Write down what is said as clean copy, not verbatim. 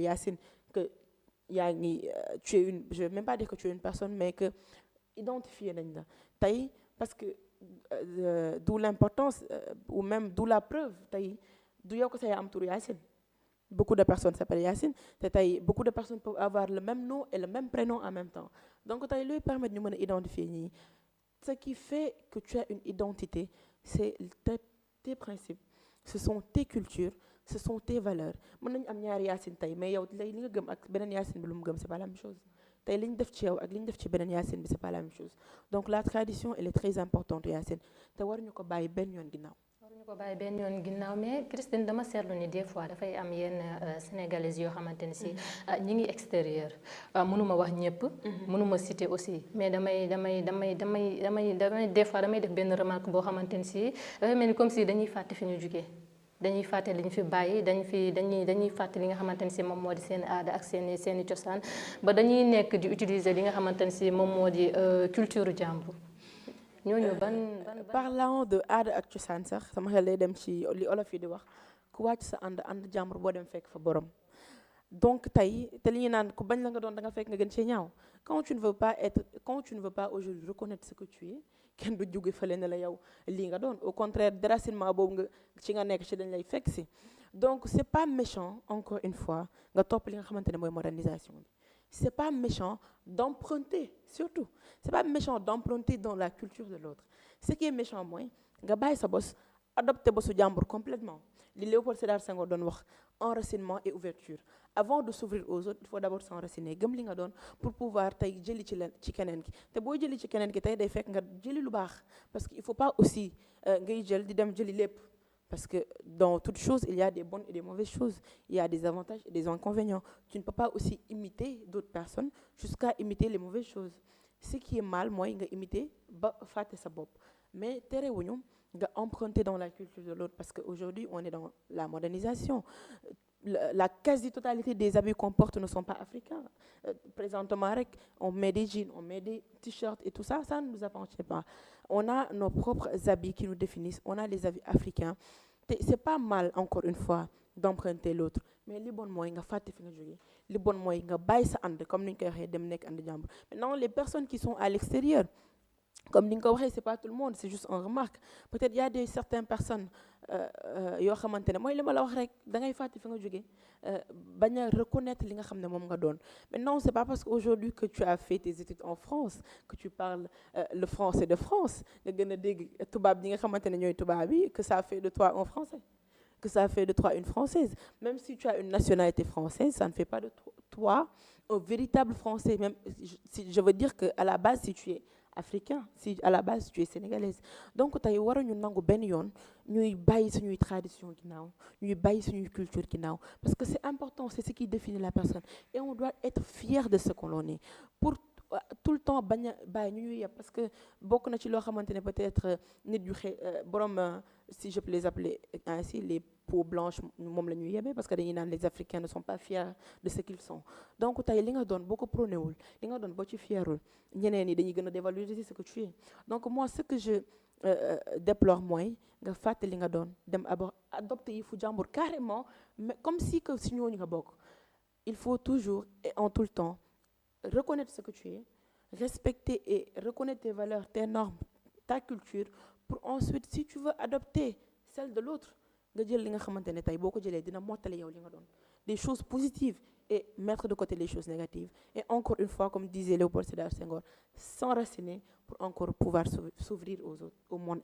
s'appelle Yacine que yaa ngi tu es une je vais même pas dire que tu es une personne mais que identifier nañ la tey parce que d'où l'importance ou même d'où la preuve tey du yow ko say am turu Yacine beaucoup de personnes s'appellent Yacine te tey beaucoup de personnes peuvent avoir le même nom et le même prénom en même temps donc tey luy permettre ñu mën a identifier ñii ce qui fait que tu as une identité c'est tes principes ce sont tes cultures ce sont tes valeurs mën nañu am ñaari Yacine tey mais yow lay li nga gëm ak beneen Yacine bi lu mu gëm c'est pas la même chose tey li ñu def ci yow ak li ñu def ci beneen Yacine bi c'est pas la même chose donc la tradition elle est très importante Yacine te waruñu ko bàyyi benn yoon ginnaaw. waruñu ko bàyyi benn yoon ginnaaw mais Christine dama seetlu ni des fois dafay am yenn sénégalaises yoo xamante ne si ñi ngi extérieur mënuma wax ñëpp. mënuma citer aussi mais damay des fois damay def benn remarque boo xamante ne si dafay mel ni comme si dañuy fàtte fi ñu jugee. dañuy fàtte li ñu fi bàyyi dañuy fàtte li nga xamante ni si moom moo di seen aada ak seeni cosaan ba dañuy nekk di utiliser li nga xamante ni si moom moo di culture jàmbur ñooñu ban parlant de aada ak cosaan sax sama xel lay dem ci li olof yi di wax ku wàcc sa ànd jàmbur boo dem fekk fa borom donc tey te li ñu naan ku bañ la nga doon da nga fekk nga gën cee ñaaw quand tu ne veux pas aujourd'hui reconnaître ce que tu es kenn du jóge fële ne la yow lii nga doon au contraire déracinement boobu nga nekk ci dañ lay fekk si donc c'est pas méchant encore une fois nga topp li nga xamante ne mooy modernisation bi c'est pas méchant d'emprunter surtout c'est pas méchant d'emprunter dans la culture de l'autre ce qui est méchant mooy nga bàyyi sa bos adopté bosu jàmbur complètement li Léopold Sédar Senghor doon wax enracinement et ouverture avant de s'ouvrir aux autres il faut d'abord s'enraciner gëm li nga doon pour pouvoir tey jëli ci keneen ki te boo jëli ci keneen ki tey day fekk nga jëli lu baax parce que il faut pas aussi ngay jël di dem jëli lépp parce que dans toute chose il y a des bonnes et des mauvaises choses il y a des avantages et des inconvénients tu ne peux pas aussi imiter d'autres personnes jusqu'à imiter les mauvaises choses ce qui est mal mooy nga imiter ba fàtte sa bopp mais terewuñu nga emprunter dans la culture de l'autre parce qu'aujourd'hui on est dans la modernisation la quasi-totalité des habits qu'on porte ne sont pas africains présentement rek on met des jeans on met des t-shirts et tout ça ne nous appartient pas on a nos propres habits qui nous définissent on a les habits africains te c'est pas mal encore une fois d'emprunter l'autre mais li bon mooy nga fàtte fi nga jógee li bon mooy nga bàyyi sa ànd comme ni ñu koy waxee dem nekk ànd jàmbur maintenant les personnes qui sont à l'extérieur comme ni nga ko waxee c'est pas tout le monde c'est juste une remarque peut-être y a certaines personnes yoo xamante ne mooy li ma la wax rek da ngay fàtte fi nga jógee bañ a reconnaître li nga xam ne moom nga doon mais non c'est pas parce qu'aujourd'hui que tu as fait tes études en France que tu parles le français de France nga gën a dégg tubaab yi nga xamante ne ñooy tubaab yi que ça fait de toi un Français que ça fait de toi une Française même si tu as une nationalité française ça ne fait pas de toi un véritable Français même si je veux dire que à la base si tu es africain si à la base tu es sénégalaise donc tey waruñu nangu benn yoon ñuy bàyyi suñuy tradition ginnaaw ñuy bàyyi suñuy culture ginnaaw parce que c'est important c'est ce qui définit la personne et on doit être fier de ce que l'on est pour tout le temps bañ a bàyyi ñu ñuy yeb parce que bokk na ci loo xamante ne peut-être nit yu borom si je peux les appeler ainsi les peaux blanches moom la ñuy yebee parce que dañuy naan les Africains ne sont pas fiers de ce qu'ils sont donc tey li nga doon boo ko prôné wul li nga doon boo ci fierul ñeneen ñi dañuy gën a dévaloriser ce que tu es donc moi ce que je déplore mooy nga fàtte li nga doon dem adopter yi fu jàmbur carrément mais comme si que si ñooñu nga bokk il faut toujours et en tout le temps reconnaître ce que tu es respecter et reconnaître tes valeurs tes normes ta culture pour ensuite si tu veux adopter celle de l'autre nga jël li nga xamante ne tey boo ko jëlee dina mottali yow li nga doon des choses positives et mettre de côté les choses négatives et encore une fois comme disait Léopold Sédar Senghor s'enraciner pour encore pouvoir s'ouvrir aux autres au monde